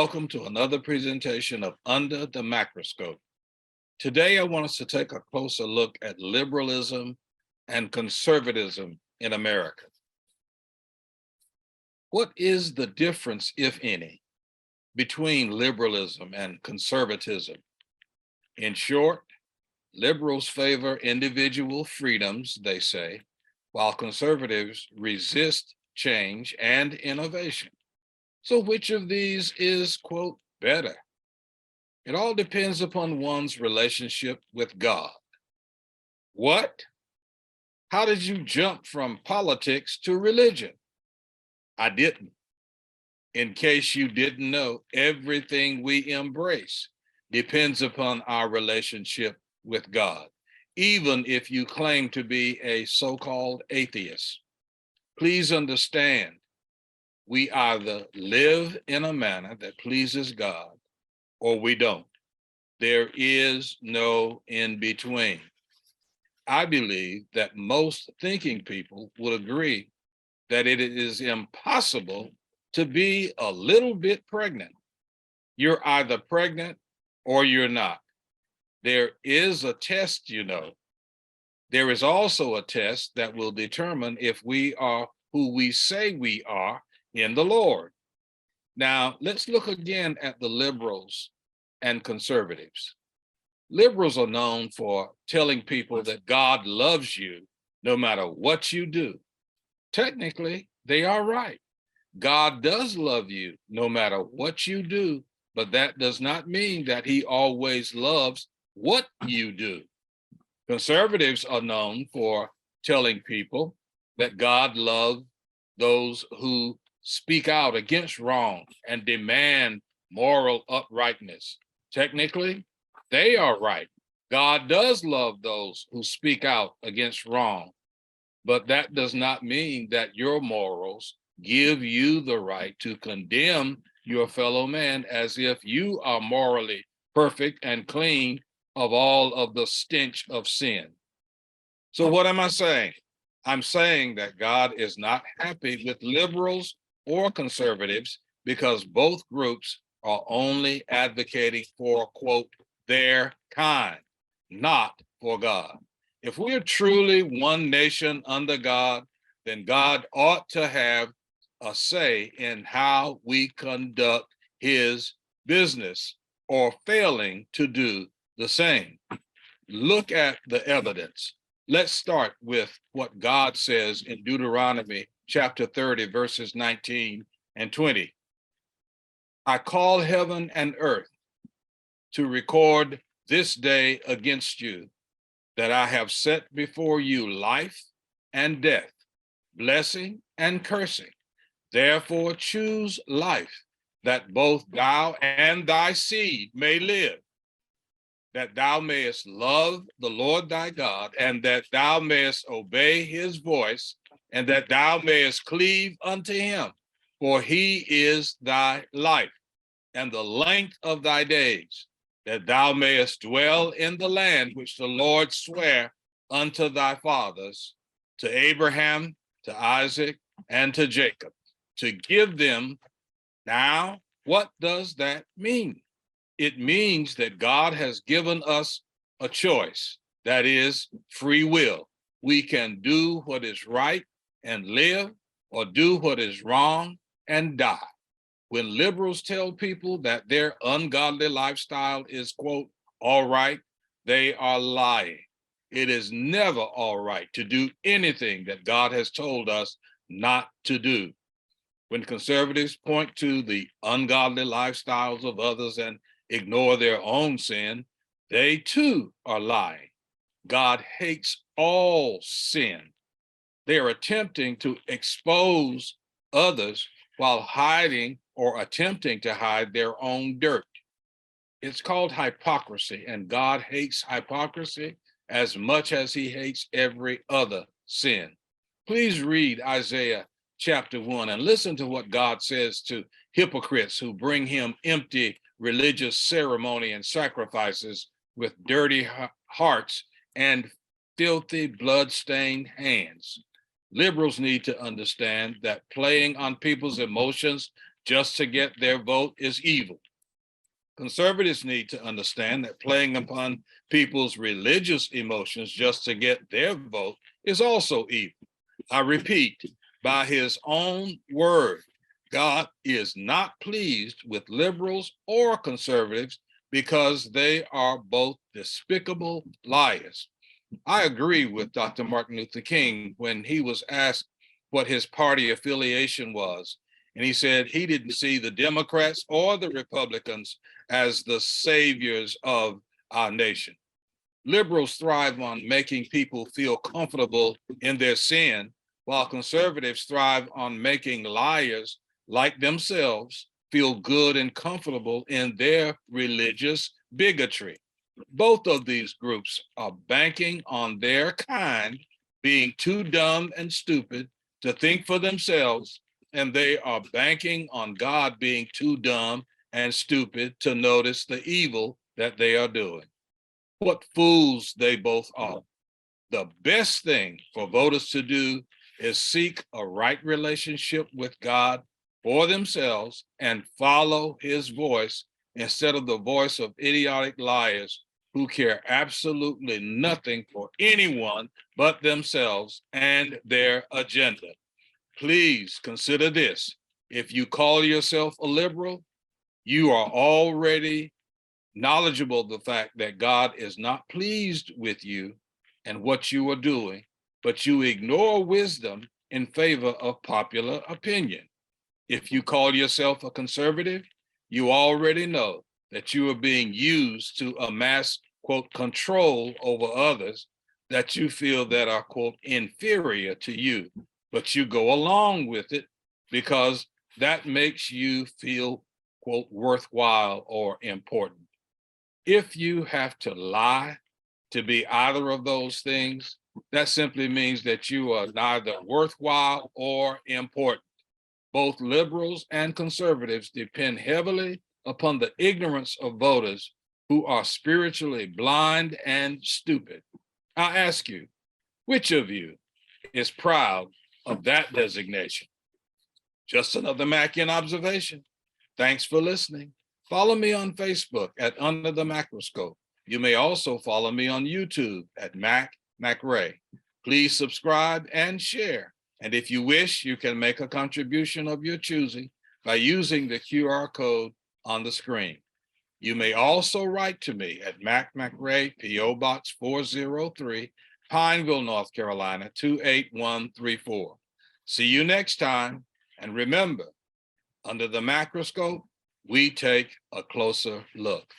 welcome to another presentation of Under the Microscope. Today, I want us to take a closer look at liberalism and conservatism in America. What is the difference, if any, between liberalism and conservatism? In short, liberals favor individual freedoms, they say, while conservatives resist change and innovation. So which of these is, quote, better? It all depends upon one's relationship with God. What? How did you jump from politics to religion? I didn't. In case you didn't know, everything we embrace depends upon our relationship with God, even if you claim to be a so-called atheist. Please understand, we either live in a manner that pleases God or we don't. There is no in between. I believe that most thinking people would agree that it is impossible to be a little bit pregnant. You're either pregnant or you're not. There is a test, you know. There is also a test that will determine if we are who we say we are in the Lord. Now, let's look again at the liberals and conservatives. Liberals are known for telling people that God loves you no matter what you do. Technically, they are right. God does love you no matter what you do, but that does not mean that he always loves what you do. Conservatives are known for telling people that God loves those who speak out against wrong and demand moral uprightness. Technically, they are right. God does love those who speak out against wrong, but that does not mean that your morals give you the right to condemn your fellow man as if you are morally perfect and clean of all of the stench of sin. So what am I saying? I'm saying that God is not happy with liberals or conservatives because both groups are only advocating for, quote, their kind, not for God. If we are truly one nation under God, then God ought to have a say in how we conduct his business or failing to do the same. Look at the evidence. Let's start with what God says in Deuteronomy chapter 30, verses 19 and 20. I call heaven and earth to record this day against you, that I have set before you life and death, blessing and cursing. Therefore choose life, that both thou and thy seed may live, that thou mayest love the Lord thy God, and that thou mayest obey his voice, and that thou mayest cleave unto him, for he is thy life, and the length of thy days, that thou mayest dwell in the land which the Lord sware unto thy fathers, to Abraham, to Isaac, and to Jacob, to give them. Now, what does that mean? It means that God has given us a choice, that is free will. We can do what is right and live, or do what is wrong and die. When liberals tell people that their ungodly lifestyle is, quote, all right, they are lying. It is never all right to do anything that God has told us not to do. When conservatives point to the ungodly lifestyles of others and ignore their own sin, they too are lying. God hates all sin. They are attempting to expose others while hiding or attempting to hide their own dirt. It's called hypocrisy, and God hates hypocrisy as much as he hates every other sin. Please read Isaiah chapter 1 and listen to what God says to hypocrites who bring him empty religious ceremony and sacrifices with dirty hearts and filthy blood-stained hands. Liberals need to understand that playing on people's emotions just to get their vote is evil. Conservatives need to understand that playing upon people's religious emotions just to get their vote is also evil. I repeat, by his own word, God is not pleased with liberals or conservatives because they are both despicable liars. I agree with Dr. Martin Luther King when he was asked what his party affiliation was. And he said he didn't see the Democrats or the Republicans as the saviors of our nation. Liberals thrive on making people feel comfortable in their sin, while conservatives thrive on making liars like themselves feel good and comfortable in their religious bigotry. Both of these groups are banking on their kind being too dumb and stupid to think for themselves, and they are banking on God being too dumb and stupid to notice the evil that they are doing. What fools they both are. The best thing for voters to do is seek a right relationship with God for themselves and follow his voice instead of the voice of idiotic liars who care absolutely nothing for anyone but themselves and their agenda. Please consider this. If you call yourself a liberal, you are already knowledgeable of the fact that God is not pleased with you and what you are doing, but you ignore wisdom in favor of popular opinion. If you call yourself a conservative, you already know that you are being used to amass, quote, control over others that you feel that are, quote, inferior to you, but you go along with it because that makes you feel, quote, worthwhile or important. If you have to lie to be either of those things, that simply means that you are neither worthwhile or important. Both liberals and conservatives depend heavily upon the ignorance of voters who are spiritually blind and stupid. I ask you, which of you is proud of that designation? Just another Mackian observation. Thanks for listening. Follow me on Facebook at Under the Macroscope. You may also follow me on YouTube at Mack Mcrae. Please subscribe and share. And if you wish, you can make a contribution of your choosing by using the QR code on the screen. You may also write to me at Mack Mcrae, P.O. Box 403, Pineville, North Carolina, 28134. See you next time. And remember, under the macroscope, we take a closer look.